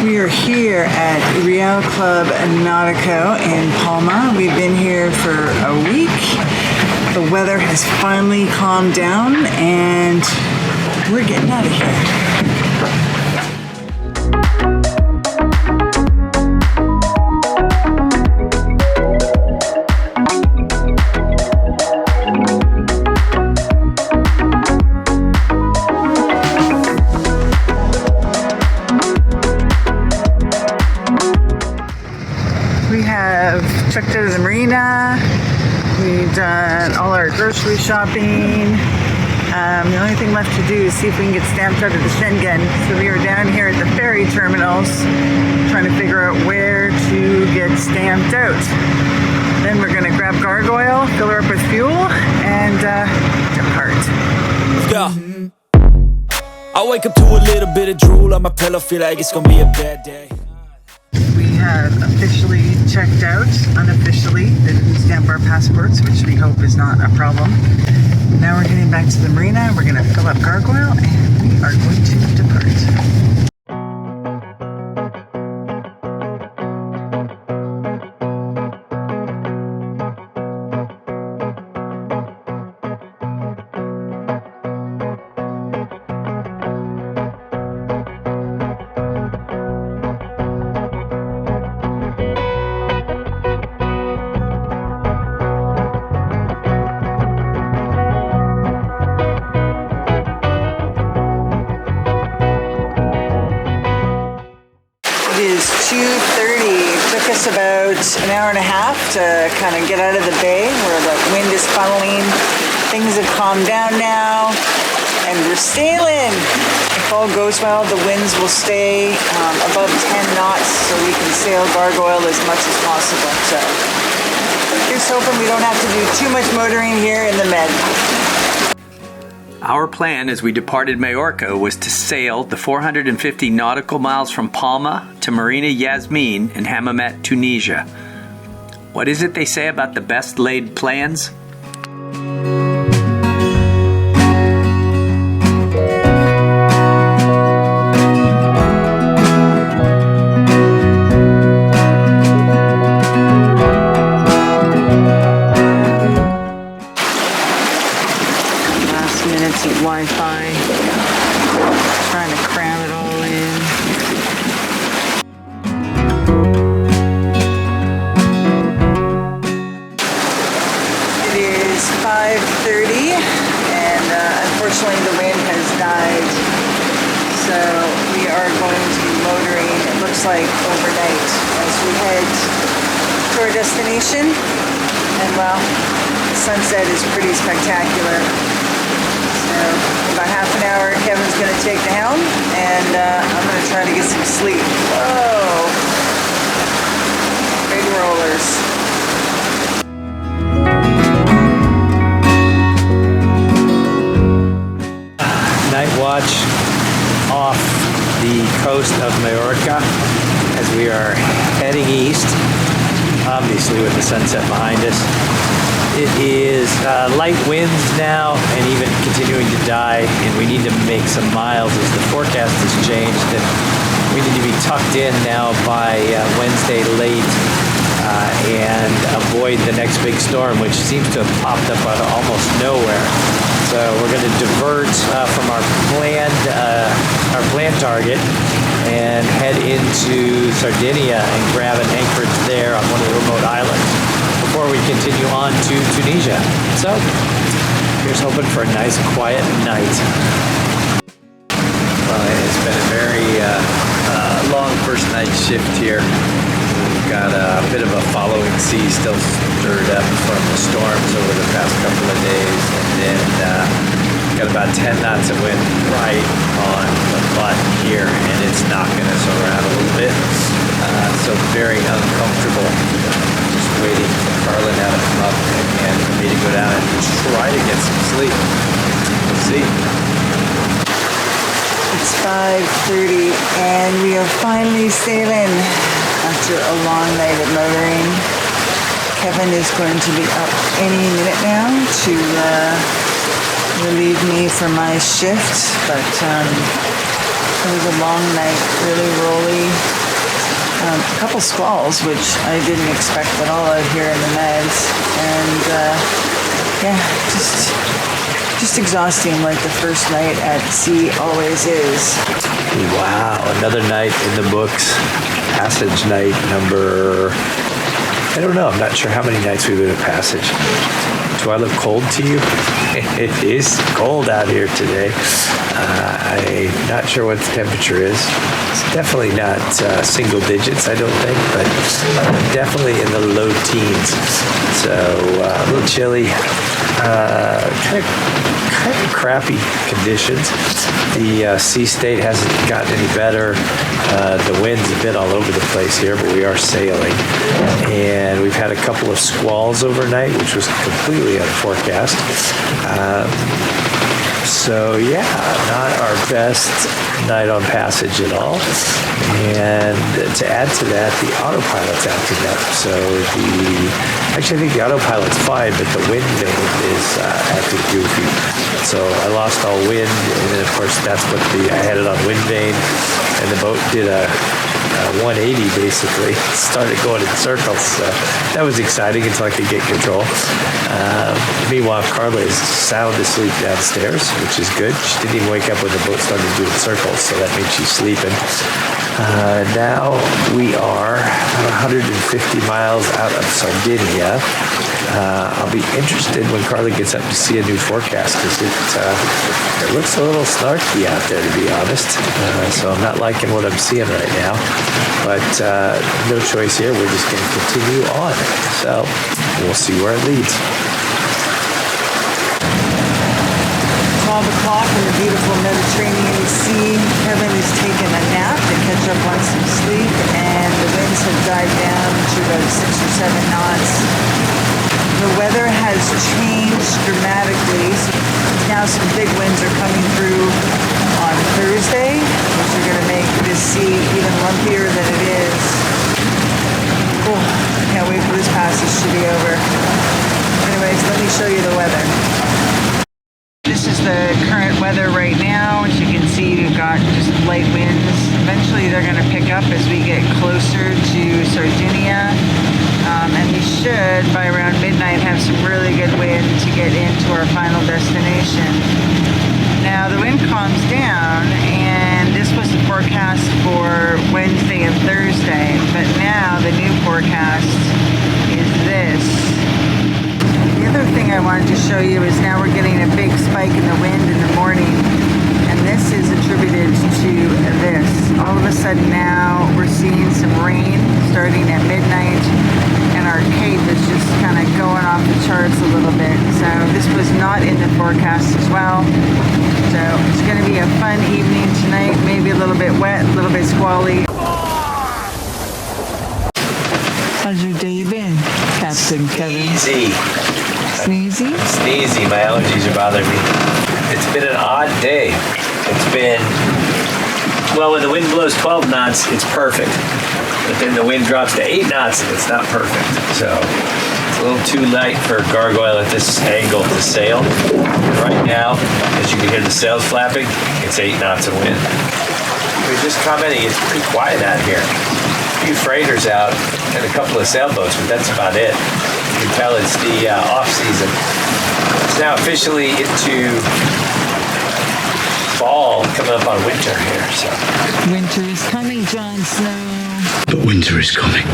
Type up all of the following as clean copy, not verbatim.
We are here at Real Club Nautico in Palma. We've been here for a week. The weather has finally calmed down and we're getting out of here. Checked out of the marina. We've done all our grocery shopping. The only thing left to do is see if we can get stamped out of the Schengen. So we are down here at the ferry terminals trying to figure out where to get stamped out. Then we're going to grab Gargoyle, fill her up with fuel, and depart. Yeah. I wake up to a little bit of drool on my pillow, feel like it's going to be a bad day. We have officially checked out. Unofficially, they didn't stamp our passports, which we hope is not a problem. Now we're getting back to the marina. We're going to fill up Gargoyle and we are going to depart. It is 2:30. It took us about an hour and a half to kind of get out of the bay where the wind is funneling. Things have calmed down now and we're sailing. If all goes well, the winds will stay above 10 knots so we can sail Gargoyle as much as possible. So just hoping we don't have to do too much motoring here in the Med. Our plan as we departed Majorca was to sail the 450 nautical miles from Palma to Marina Yasmin in Hammamet, Tunisia. What is it they say about the best laid plans? Wi-Fi, trying to cram it all in. It is 5:30 and unfortunately the wind has died, so we are going to be motoring, it looks like overnight, as we head to our destination. And well, the sunset is pretty spectacular. About half an hour, Kevin's going to take the helm, and I'm going to try to get some sleep. Whoa! Big rollers. Night watch off the coast of Majorca as we are heading east, obviously with the sunset behind us. It is light winds now and even continuing to die, and we need to make some miles as the forecast has changed, and we need to be tucked in now by Wednesday late and avoid the next big storm, which seems to have popped up out of almost nowhere. So we're going to divert from our planned target and head into Sardinia and grab an anchorage there on one of the remote islands before we continue on to Tunisia. So, here's hoping for a nice, quiet night. Well, it's been a very long first night shift here. We've got a bit of a following sea still stirred up from the storms over the past couple of days, and then got about 10 knots of wind right on the butt here, and it's knocking us around a little bit. So very uncomfortable. Just waiting for Carla now to come up and for me to go down and try to get some sleep. We'll see. It's 5:30 and we are finally sailing after a long night of motoring. Kevin is going to be up any minute now to relieve me for my shift, but It was a long night, really rolly. A couple squalls, which I didn't expect at all out here in the Meds. And yeah, just exhausting like the first night at sea always is. Wow, another night in the books. Passage night number, I don't know, I'm not sure how many nights we've been at Passage. Do I look cold to you? It is cold out here today. I'm not sure what the temperature is. It's definitely not single digits, I don't think, but definitely in the low teens. So a little chilly, kind of crappy conditions. The sea state hasn't gotten any better. The wind's a bit all over the place here, but we are sailing. And we've had a couple of squalls overnight, which was completely unforecast. So yeah, not our best night on Passage at all. And to add to that, the autopilot's acting up. So actually I think the autopilot's fine, but the wind vane is acting goofy. So I lost all wind, and then of course that's what I had it on wind vane, and the boat did a 180 basically, started going in circles. So that was exciting until I could get control. Meanwhile, Carla is sound asleep downstairs, which is good. She didn't even wake up when the boat started doing circles, so that means she's sleeping. Now we are about 150 miles out of Sardinia. I'll be interested when Carla gets up to see a new forecast, because it looks a little snarky out there, to be honest. So I'm not liking what I'm seeing right now. But no choice here. We're just going to continue on. So we'll see where it leads. 12 o'clock in the beautiful Mediterranean Sea. Kevin is taking a nap to catch up on some sleep, and the winds have died down to about 6 or 7 knots. The weather has changed dramatically. Now some big winds are coming through on Thursday, which are going to make this sea even lumpier than it is. Oh, can't wait for this passage to be over. Anyways, let me show you the weather. This is the current weather right now. As you can see, we've got just light winds. Eventually they're going to pick up as we get closer to Sardinia. And we should, by around midnight, have some really good wind to get into our final destination. Now the wind calms down, and this was the forecast for Wednesday and Thursday, but now the new forecast is this. The other thing I wanted to show you is now we're getting a big spike in the wind in the morning, and this is attributed to this. All of a sudden now we're seeing some rain starting at midnight, and our cape is just kind of going off the charts a little bit. So this was not in the forecast as well. So it's going to be a fun evening tonight, maybe a little bit wet, a little bit squally. How's your day been, Captain Kevin? Easy. Sneezy? Sneezy. My allergies are bothering me. It's been an odd day. It's been, well, when the wind blows 12 knots, it's perfect. But then the wind drops to 8 knots and it's not perfect. So it's a little too light for Gargoyle at this angle to sail. Right now, as you can hear the sails flapping, it's 8 knots of wind. We were just commenting, it's pretty quiet out here. A few freighters out and a couple of sailboats, but that's about it. You can tell it's the off season. It's now officially into fall, coming up on winter here. So Winter is coming, Jon Snow. But winter is coming.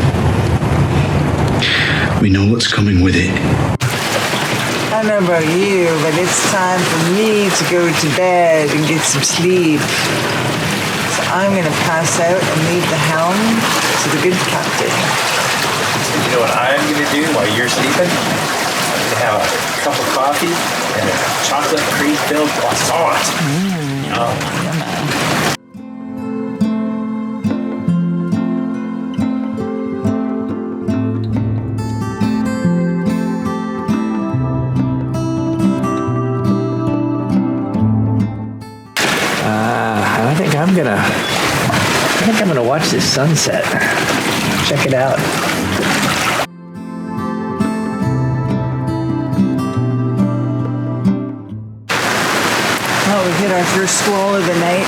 We know what's coming with it. I don't know about you, but it's time for me to go to bed and get some sleep. So I'm going to pass out and leave the helm to the good captain. you know what I'm going to do while you're sleeping? I'm going to have a cup of coffee and a chocolate cream-filled croissant. I think I'm gonna watch this sunset. Check it out. Oh, we hit our first squall of the night.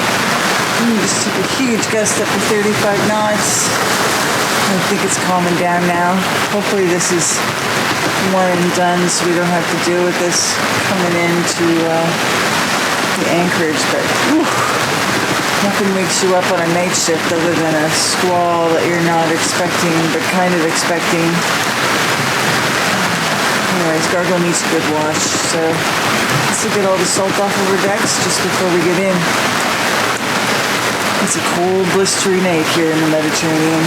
Just took a huge gust up to 35 knots. I think it's calming down now. Hopefully this is one and done so we don't have to deal with this coming into the anchorage. But whew, nothing wakes you up on a night shift other than a squall that you're not expecting but kind of expecting. Anyways, Gargoyle needs a good wash, so let's get all the salt off of our decks just before we get in. It's a cold, blistery night here in the Mediterranean.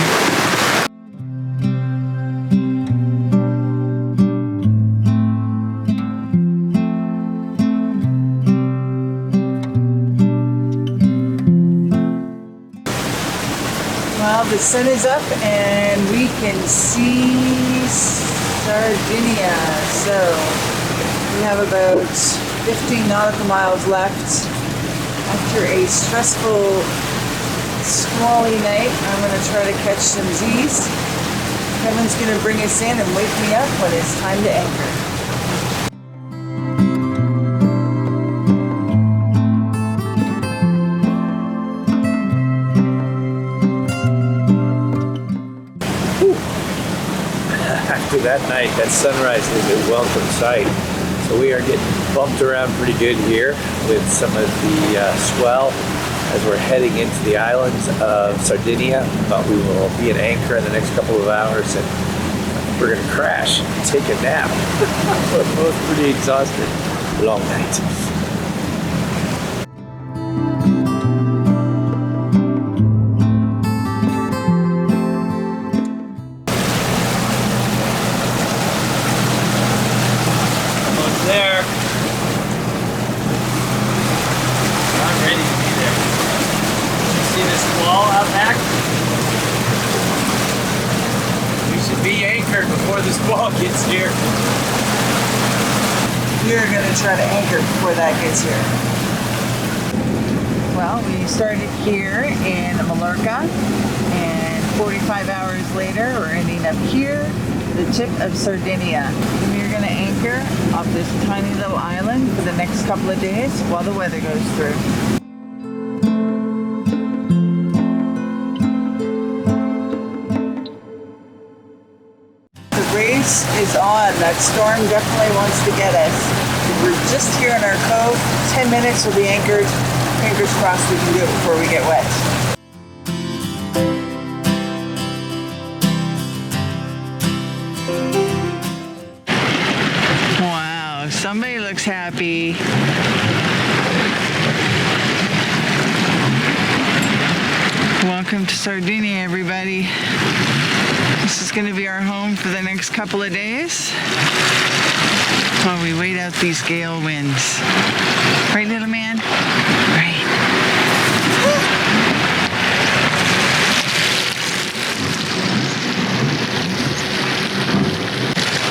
Well, the sun is up and we can see Sardinia. So we have about 15 nautical miles left. After a stressful, squally night, I'm going to try to catch some Z's. Kevin's going to bring us in and wake me up when it's time to anchor. After that night, that sunrise is a welcome sight. So we are getting bumped around pretty good here with some of the swell as we're heading into the islands of Sardinia. But we will be at anchor in the next couple of hours and we're going to crash and take a nap. We're both pretty exhausted. Long night. Before this squall gets here. We're going to try to anchor before that gets here. Well, we started here in Mallorca, and 45 hours later, we're ending up here, the tip of Sardinia. And we're going to anchor off this tiny little island for the next couple of days while the weather goes through. Is on. That storm definitely wants to get us. We're just here in our cove. 10 minutes we'll be anchored. Fingers crossed we can do it before we get wet. Wow, somebody looks happy. Welcome to Sardinia, everybody. This is going to be our home for the next couple of days while we wait out these gale winds. Right, little man? Right.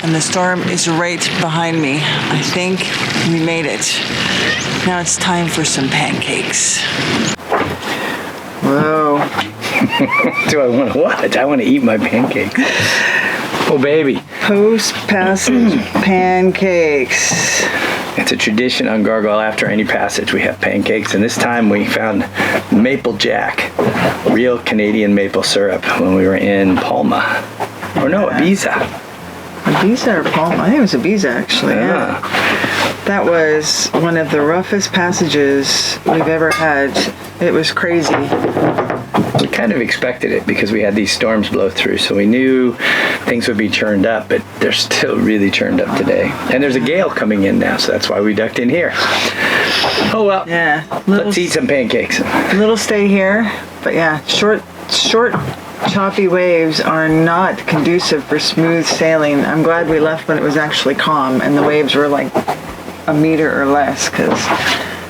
And the storm is right behind me. I think we made it. Now it's time for some pancakes. Whoa. Do I want to what? I want to eat my pancakes. Oh, baby. Post-passage pancakes. It's a tradition on Gargoyle. After any passage, we have pancakes. And this time we found Maple Jack, real Canadian maple syrup, when we were in Palma. Or no, Ibiza. Ibiza or Palma? I think it was Ibiza, actually. Yeah. That was one of the roughest passages we've ever had. It was crazy. We kind of expected it because we had these storms blow through, so we knew things would be churned up, but they're still really churned up today. And there's a gale coming in now, so that's why we ducked in here. Oh well. Yeah. Let's eat some pancakes. Little stay here, but yeah, short, choppy waves are not conducive for smooth sailing. I'm glad we left when it was actually calm and the waves were like a meter or less, because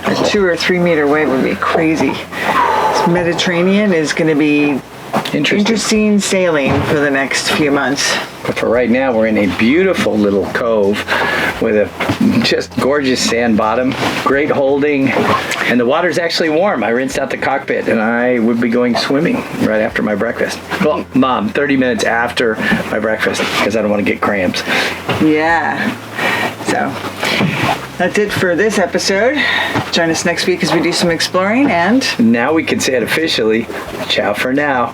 a 2 or 3 meter wave would be crazy. This Mediterranean is going to be interesting sailing for the next few months. But for right now, we're in a beautiful little cove with a just gorgeous sand bottom, great holding, and the water's actually warm. I rinsed out the cockpit and I would be going swimming right after my breakfast. Well, Mom, 30 minutes after my breakfast because I don't want to get cramps. Yeah. So That's it for this episode. Join us next week as we do some exploring, and Now we can say it officially. Ciao for now.